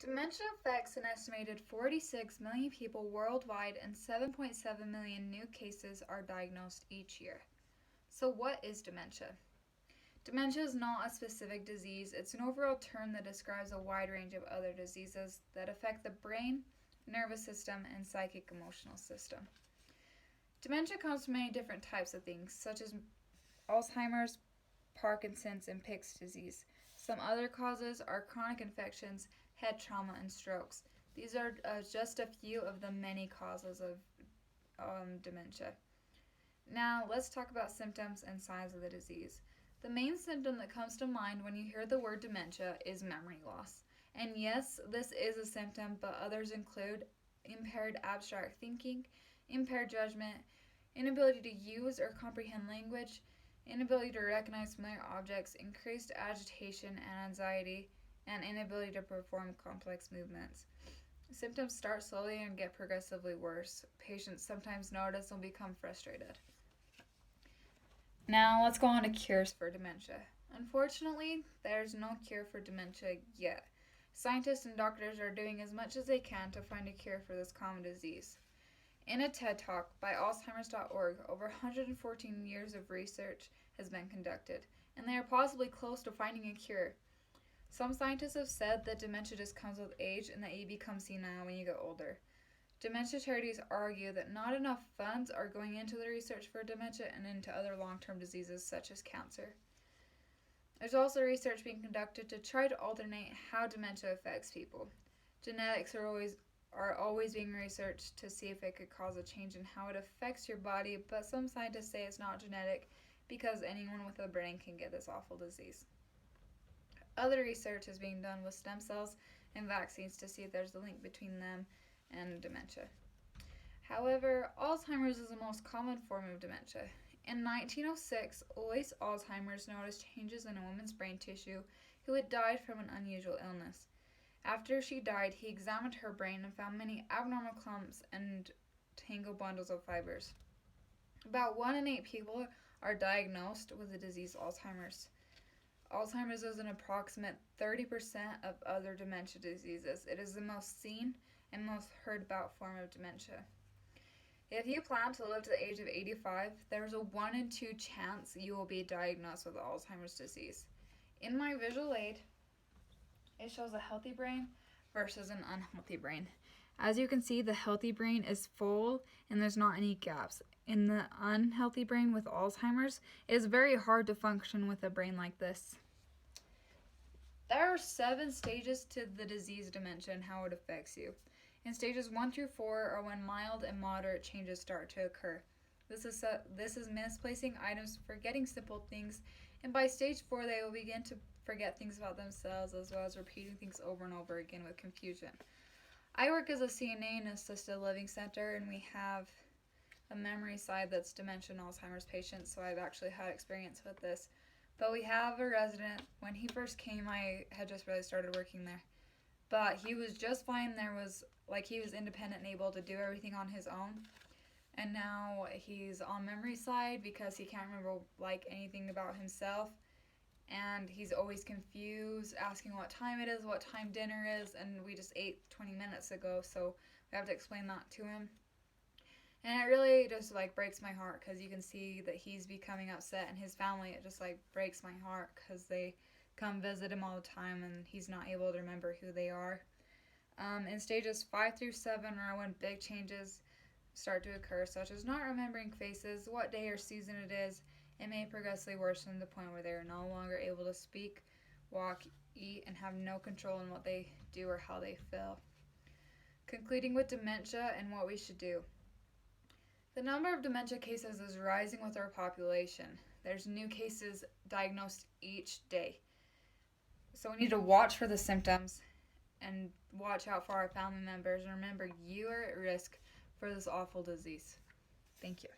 Dementia affects an estimated 46 million people worldwide, and 7.7 million new cases are diagnosed each year. So, what is dementia? Dementia is not a specific disease, it's an overall term that describes a wide range of other diseases that affect the brain, nervous system, and psychic emotional system. Dementia comes from many different types of things, such as Alzheimer's, Parkinson's, and Pick's disease. Some other causes are chronic infections, head trauma, and strokes. These are just a few of the many causes of dementia. Now, let's talk about symptoms and signs of the disease. The main symptom that comes to mind when you hear the word dementia is memory loss. And yes, this is a symptom, but others include impaired abstract thinking, impaired judgment, inability to use or comprehend language, inability to recognize familiar objects, increased agitation and anxiety, and inability to perform complex movements. Symptoms start slowly and get progressively worse. Patients sometimes notice and become frustrated. Now let's go on to cures for dementia. Unfortunately, there's no cure for dementia yet. Scientists and doctors are doing as much as they can to find a cure for this common disease. In a TED Talk by Alzheimer's.org, over 114 years of research has been conducted, and they are possibly close to finding a cure. Some scientists have said that dementia just comes with age and that you become senile when you get older. Dementia charities argue that not enough funds are going into the research for dementia and into other long-term diseases such as cancer. There's also research being conducted to try to alternate how dementia affects people. Genetics are always being researched to see if it could cause a change in how it affects your body, but some scientists say it's not genetic because anyone with a brain can get this awful disease. Other research is being done with stem cells and vaccines to see if there's a link between them and dementia. However, Alzheimer's is the most common form of dementia. In 1906, Alois Alzheimer's noticed changes in a woman's brain tissue who had died from an unusual illness. After she died, he examined her brain and found many abnormal clumps and tangled bundles of fibers. About 1 in 8 people are diagnosed with the disease Alzheimer's. Alzheimer's is an approximate 30% of other dementia diseases. It is the most seen and most heard about form of dementia. If you plan to live to the age of 85, there's a 1 in 2 chance you will be diagnosed with Alzheimer's disease. In my visual aid, it shows a healthy brain versus an unhealthy brain. As you can see, the healthy brain is full and there's not any gaps. In the unhealthy brain with Alzheimer's, it is very hard to function with a brain like this. There are 7 stages to the disease dementia and how it affects you. In stages 1 through 4 are when mild and moderate changes start to occur. This is misplacing items, forgetting simple things, and by stage 4 they will begin to forget things about themselves as well as repeating things over and over again with confusion. I work as a CNA in an assisted living center, and we have a memory side that's dementia and Alzheimer's patients, so I've actually had experience with this. But we have a resident. When he first came, I had just really started working there. But he was just fine. He was independent and able to do everything on his own. And now he's on memory side because he can't remember anything about himself. And he's always confused, asking what time it is, what time dinner is, and we just ate 20 minutes ago, so we have to explain that to him. And it really just breaks my heart because you can see that he's becoming upset, and his family, it just breaks my heart because they come visit him all the time and he's not able to remember who they are. In stages 5 through 7 are when big changes start to occur, such as not remembering faces, what day or season it is. It may progressively worsen to the point where they are no longer able to speak, walk, eat, and have no control in what they do or how they feel. Concluding with dementia and what we should do. The number of dementia cases is rising with our population. There's new cases diagnosed each day. So we need to watch for the symptoms and watch out for our family members. And remember, you are at risk for this awful disease. Thank you.